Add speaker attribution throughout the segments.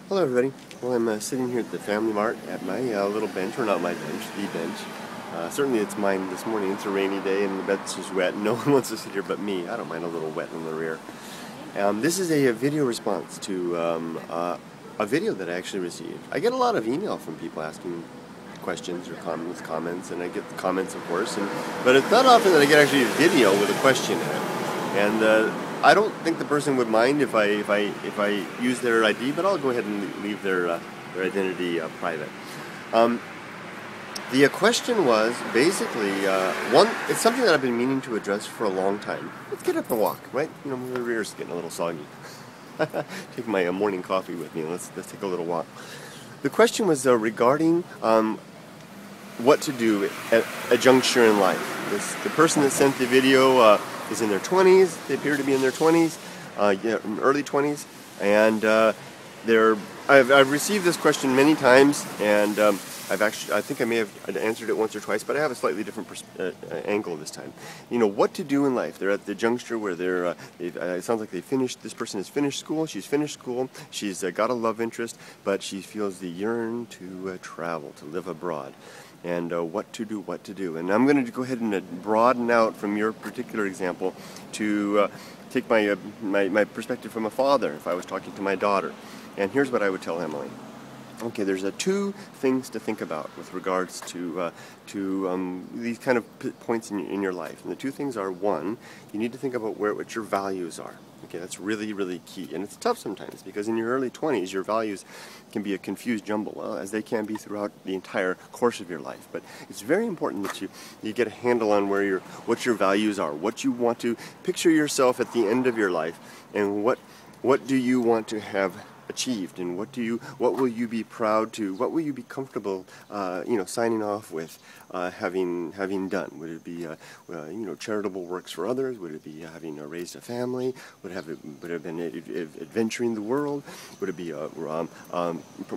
Speaker 1: Hello everybody. Well, I'm sitting here at the Family Mart at my little bench, or not my bench, the bench. Certainly it's mine this morning. It's a rainy day and the bench is wet. No one wants to sit here but me. I don't mind a little wet in the rear. This is a video response to a video that I actually received. I get a lot of email from people asking questions or comments, and I get the comments, of course, but it's not often that I get actually a video with a question in it. And I don't think the person would mind if I use their ID, but I'll go ahead and leave their identity private. The question was basically one. It's something that I've been meaning to address for a long time. Let's get up and walk, right? You know, my rear's getting a little soggy. Take my morning coffee with me, and let's take a little walk. The question was regarding what to do at a juncture in life. The person that sent the video is in their 20s. They appear to be in their 20s, early 20s, and I've received this question many times, and I think I may have answered it once or twice, but I have a slightly different angle this time. You know, what to do in life. They're at the juncture where it sounds like this person has finished school, she's finished school, she's got a love interest, but she feels the yearn to travel, to live abroad. And what to do. And I'm going to go ahead and broaden out from your particular example to take my perspective from a father if I was talking to my daughter. And here's what I would tell Emily. Okay, there's two things to think about with regards to these kind of points in your life. And the two things are, one, you need to think about what your values are. Okay, that's really, really key. And it's tough sometimes because in your early 20s, your values can be a confused jumble, as they can be throughout the entire course of your life. But it's very important that you get a handle on what your values are, what you want to picture yourself at the end of your life, and what do you want to have achieved, and what will you be proud to, what will you be comfortable signing off with having done? Would it be charitable works for others? Would it be having raised a family? Would it have been adventuring the world? Would it be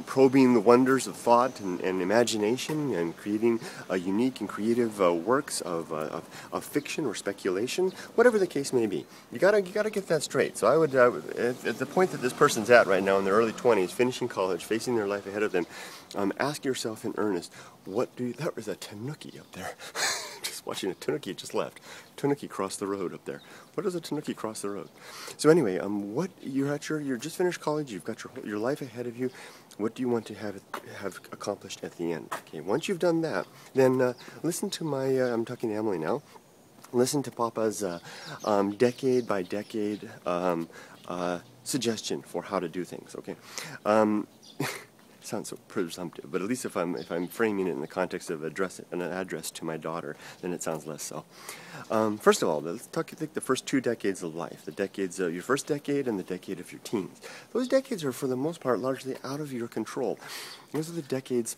Speaker 1: probing the wonders of thought and imagination and creating unique and creative works of fiction or speculation? Whatever the case may be, you gotta get that straight. So I would at the point that this person's at right now in their early 20s, finishing college, facing their life ahead of them, ask yourself in earnest, that was a tanuki up there. Just watching a tanuki just left. Tanuki crossed the road up there. What does a tanuki cross the road? So anyway, you're just finished college, you've got your life ahead of you. What do you want to have accomplished at the end? Okay, once you've done that, then listen to I'm talking to Emily now. Listen to Papa's decade by decade suggestion for how to do things. Okay, sounds so presumptive, but at least if I'm framing it in the context of an address to my daughter, then it sounds less so. First of all, let's take the first 2 decades of life, the decades of your first decade and the decade of your teens. Those decades are, for the most part, largely out of your control. Those are the decades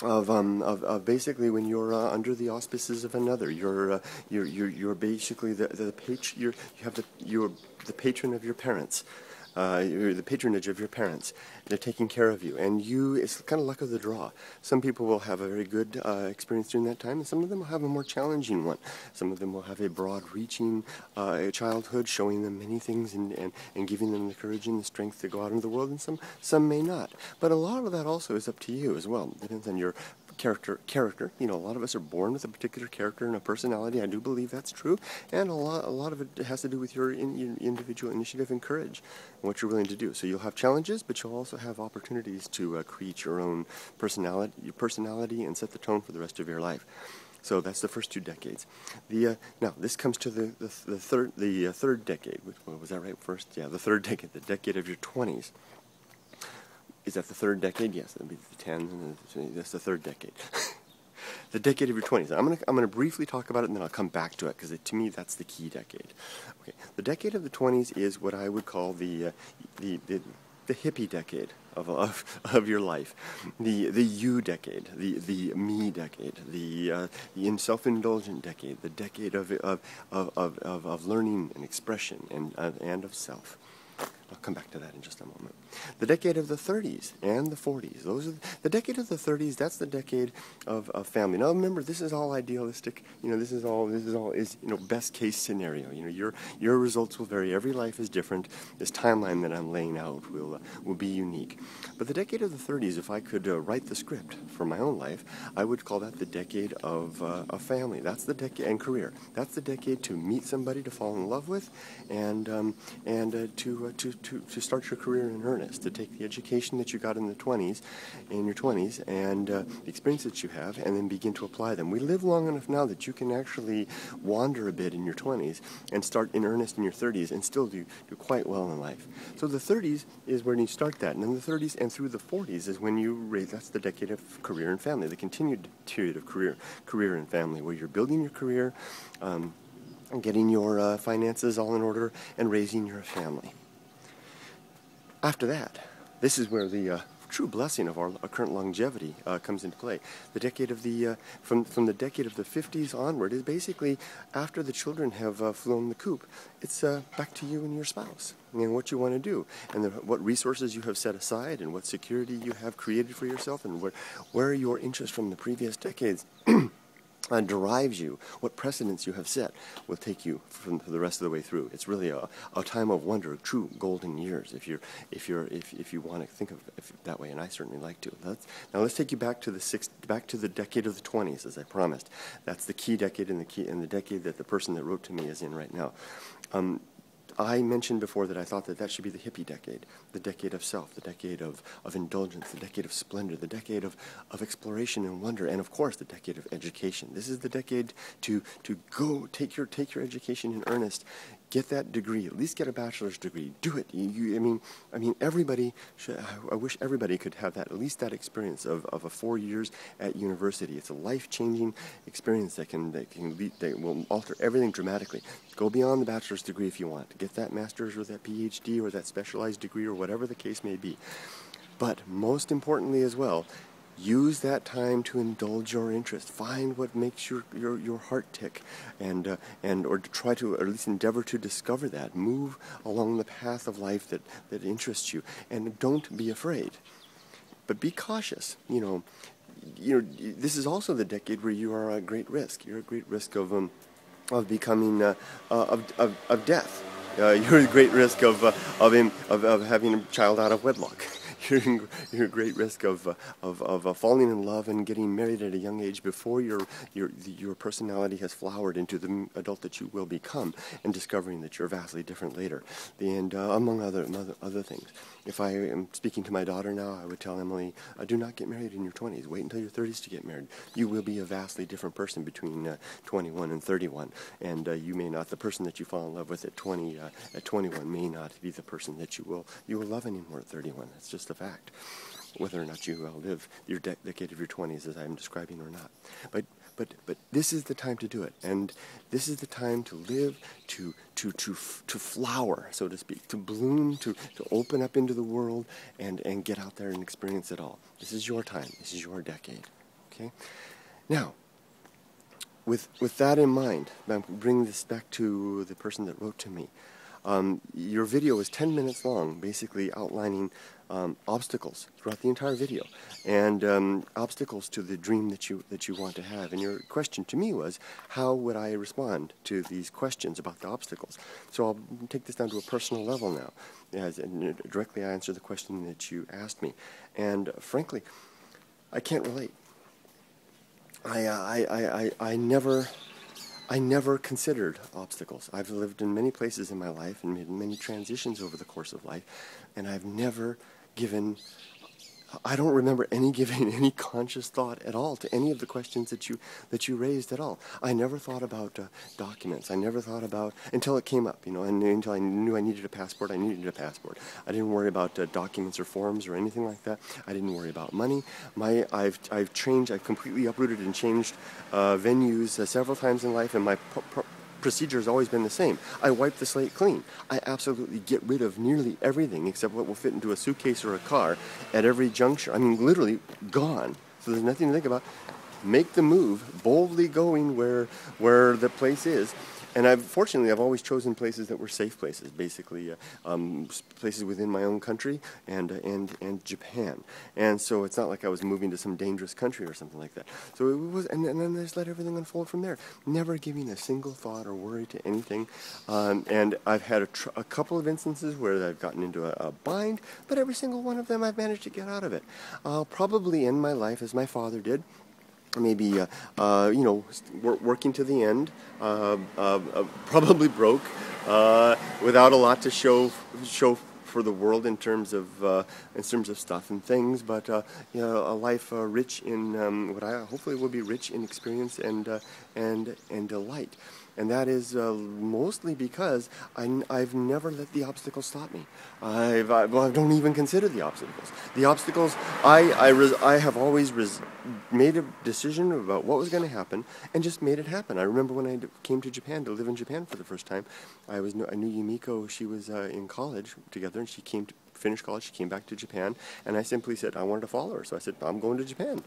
Speaker 1: of basically when you're under the auspices of another. You're basically the patron of your parents. You're the patronage of your parents. They're taking care of you, and it's kind of luck of the draw. Some people will have a very good experience during that time, and some of them will have a more challenging one. Some of them will have a broad-reaching childhood, showing them many things and giving them the courage and the strength to go out into the world, and some may not. But a lot of that also is up to you as well. It depends on your character. You know, a lot of us are born with a particular character and a personality. I do believe that's true, and a lot of it has to do with your individual initiative and courage and what you're willing to do. So you'll have challenges, but you'll also have opportunities to create your own personality and set the tone for the rest of your life. So that's the first 2 decades. Now this comes to the third decade. Was that right? First, yeah, the third decade, the decade of your 20s. Is that the third decade? Yes, that'd be the 10. That's the third decade. The decade of your 20s. I'm gonna briefly talk about it, and then I'll come back to it, because to me that's the key decade. Okay, the decade of the 20s is what I would call the hippie decade of your life, the you decade, the me decade, the self-indulgent decade, the decade of learning and expression and of self. I'll come back to that in just a moment. The decade of the 30s and the 40s. Those are the decade of the 30s. That's the decade of family. Now remember, this is all idealistic. This is all best case scenario. Your results will vary. Every life is different. This timeline that I'm laying out will be unique. But the decade of the 30s, if I could write the script for my own life, I would call that the decade of family. That's the decade, and career. That's the decade to meet somebody to fall in love with, and to start your career in earnest, to take the education that you got in your 20s, and the experience that you have, and then begin to apply them. We live long enough now that you can actually wander a bit in your 20s and start in earnest in your 30s and still do quite well in life. So the 30s is when you start that, and then the 30s and through the 40s is when you raise. That's the decade of career and family, the continued period of career and family, where you're building your career, getting your finances all in order, and raising your family. After that, this is where the true blessing of our current longevity comes into play. The decade of from the decade of the 50s onward is basically after the children have flown the coop. It's back to you and your spouse, and what you want to do, and what resources you have set aside, and what security you have created for yourself, and where your interest from the previous decades derives you, what precedents you have set will take you for the rest of the way through. It's really a time of wonder, true golden years, if you want to think of it that way, and I certainly like to. Now let's take you back to the decade of the 20s, as I promised. That's the key decade, and the decade that the person that wrote to me is in right now. I mentioned before that I thought that should be the hippie decade, the decade of self, the decade of indulgence, the decade of splendor, the decade of exploration and wonder, and of course the decade of education. This is the decade to go take your education in earnest. Get that degree, at least get a bachelor's degree. Do it. I mean, everybody should. I wish everybody could have that, at least that experience of 4 years at university. It's a life-changing experience that will alter everything dramatically. Go beyond the bachelor's degree if you want. Get that master's or that PhD or that specialized degree or whatever the case may be. But most importantly as well, use that time to indulge your interest. Find what makes your heart tick, or try to, or at least endeavor to discover that. Move along the path of life that interests you, and don't be afraid. But be cautious. This is also the decade where you are at great risk. You're at great risk of becoming of death. You're at great risk of having a child out of wedlock. You're at great risk of falling in love and getting married at a young age before your personality has flowered into the adult that you will become, and discovering that you're vastly different later, and among other things. If I am speaking to my daughter now, I would tell Emily, do not get married in your 20s. Wait until your 30s to get married. You will be a vastly different person between 21 and 31, and you may not. The person that you fall in love with at 21 may not be the person that you will love anymore at 31. That's just a fact, whether or not you live your decade of your 20s as I'm describing or not. But this is the time to do it, and this is the time to live, to flower, so to speak, to bloom, to open up into the world, and get out there and experience it all. This is your time. This is your decade. Okay. Now, with that in mind, I'm bringing this back to the person that wrote to me. Your video is 10 minutes long, basically outlining obstacles throughout the entire video, and obstacles to the dream that you want to have. And your question to me was, how would I respond to these questions about the obstacles? So I'll take this down to a personal level now, and directly answer the question that you asked me. And frankly, I can't relate. I never considered obstacles. I've lived in many places in my life and made many transitions over the course of life, and I've never I don't remember giving any conscious thought at all to any of the questions that you raised at all. I never thought about documents. I never thought about, until it came up, and until I knew I needed a passport, I needed a passport. I didn't worry about documents or forms or anything like that. I didn't worry about money. I've completely uprooted and changed venues several times in life, and my procedure has always been the same. I wipe the slate clean. I absolutely get rid of nearly everything except what will fit into a suitcase or a car at every juncture. I mean, literally gone. So there's nothing to think about. Make the move, boldly going where the place is, And fortunately, I've always chosen places that were safe places, basically places within my own country and Japan. And so it's not like I was moving to some dangerous country or something like that. So it was, and then I just let everything unfold from there, never giving a single thought or worry to anything. And I've had a couple of instances where I've gotten into a bind, but every single one of them I've managed to get out of it. I'll probably end my life as my father did. Maybe, working to the end, probably broke, without a lot to show for the world in terms of stuff and things, but a life rich in what I hopefully will be rich in experience and delight. And that is mostly because I've never let the obstacles stop me. I don't even consider the obstacles. The obstacles, I have always made a decision about what was going to happen and just made it happen. I remember when I came to Japan to live in Japan for the first time. I knew Yumiko. She was in college together, and she came to finish college. She came back to Japan, and I simply said I wanted to follow her. So I said, I'm going to Japan.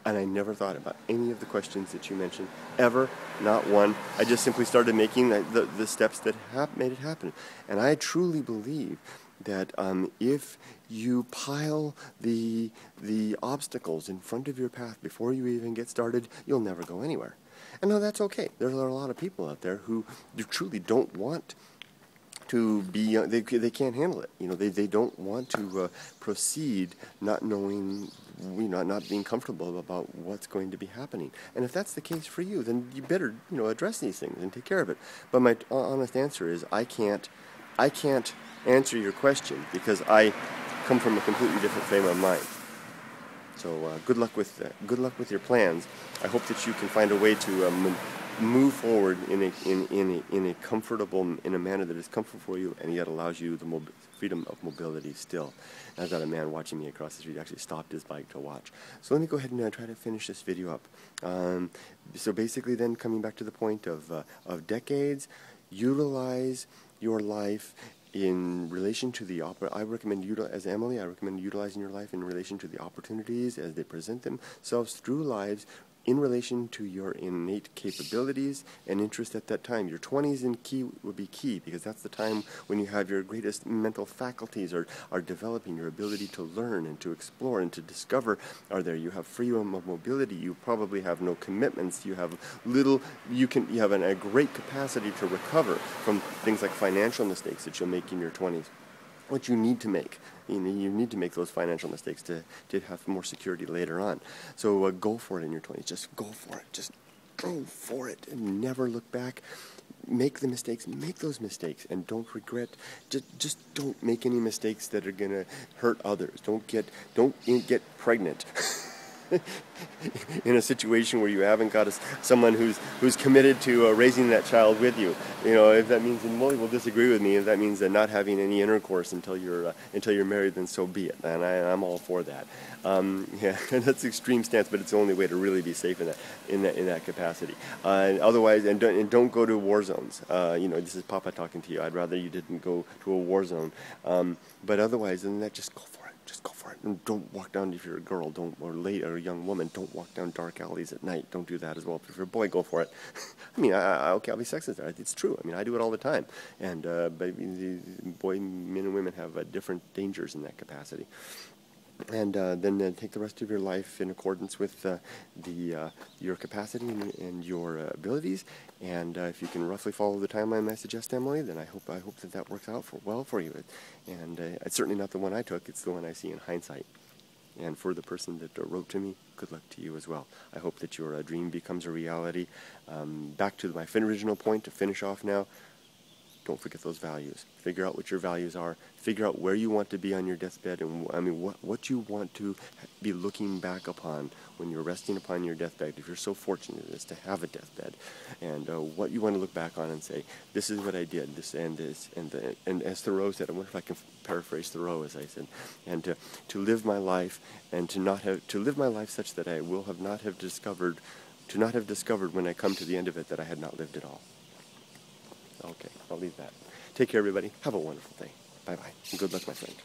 Speaker 1: And I never thought about any of the questions that you mentioned, ever, not one. I just simply started making the steps that made it happen. And I truly believe that if you pile the obstacles in front of your path before you even get started, you'll never go anywhere. And no, that's okay. There are a lot of people out there who truly don't want to be, they can't handle it. They don't want to proceed not knowing, not being comfortable about what's going to be happening. And if that's the case for you, then you better, address these things and take care of it. But my honest answer is I can't answer your question because I come from a completely different frame of mind. So good luck with your plans. I hope that you can find a way to move forward in a manner that is comfortable for you and yet allows you the freedom of mobility still. And I've got a man watching me across the street actually stopped his bike to watch. So let me go ahead and try to finish this video up. So basically then coming back to the point of decades, utilize your life in relation to the I recommend utilizing your life in relation to the opportunities as they present themselves through lives in relation to your innate capabilities and interest at that time. Your 20s will be key because that's the time when you have your greatest mental faculties are developing. Your ability to learn and to explore and to discover are there. You have freedom of mobility. You probably have no commitments. You have you have a great capacity to recover from things like financial mistakes that you'll make in your 20s. What you need to make. You need to make those financial mistakes to have more security later on. So go for it in your 20s. Just go for it. Just go for it and never look back. Make the mistakes. Make those mistakes and don't regret. Just don't make any mistakes that are going to hurt others. Don't get pregnant. In a situation where you haven't got someone who's committed to raising that child with you, if that means, and Molly will disagree with me, if that means not having any intercourse until you're married, then so be it. And I'm all for that. Yeah, that's an extreme stance, but it's the only way to really be safe in that capacity. Otherwise, and don't go to war zones. This is Papa talking to you. I'd rather you didn't go to a war zone. But otherwise, then that just go for it. Just go for it. And don't walk down, if you're a girl, or a young woman, don't walk down dark alleys at night. Don't do that as well. If you're a boy, go for it. I mean, I'll be sexist there. It's true. I mean, I do it all the time. And but men and women have different dangers in that capacity. And then take the rest of your life in accordance with your capacity and your abilities. And if you can roughly follow the timeline I suggest, Emily, then I hope that works out well for you. And it's certainly not the one I took. It's the one I see in hindsight. And for the person that wrote to me, good luck to you as well. I hope that your dream becomes a reality. Back to my original point to finish off now. Don't forget those values. Figure out what your values are. Figure out where you want to be on your deathbed, and what you want to be looking back upon when you're resting upon your deathbed. If you're so fortunate as to have a deathbed, and what you want to look back on and say, this is what I did. And as Thoreau said, I wonder if I can paraphrase Thoreau as I said, and to live my life and to live my life such that I will not have discovered when I come to the end of it that I had not lived at all. Okay, I'll leave that. Take care, everybody. Have a wonderful day. Bye-bye. And good luck, my friend.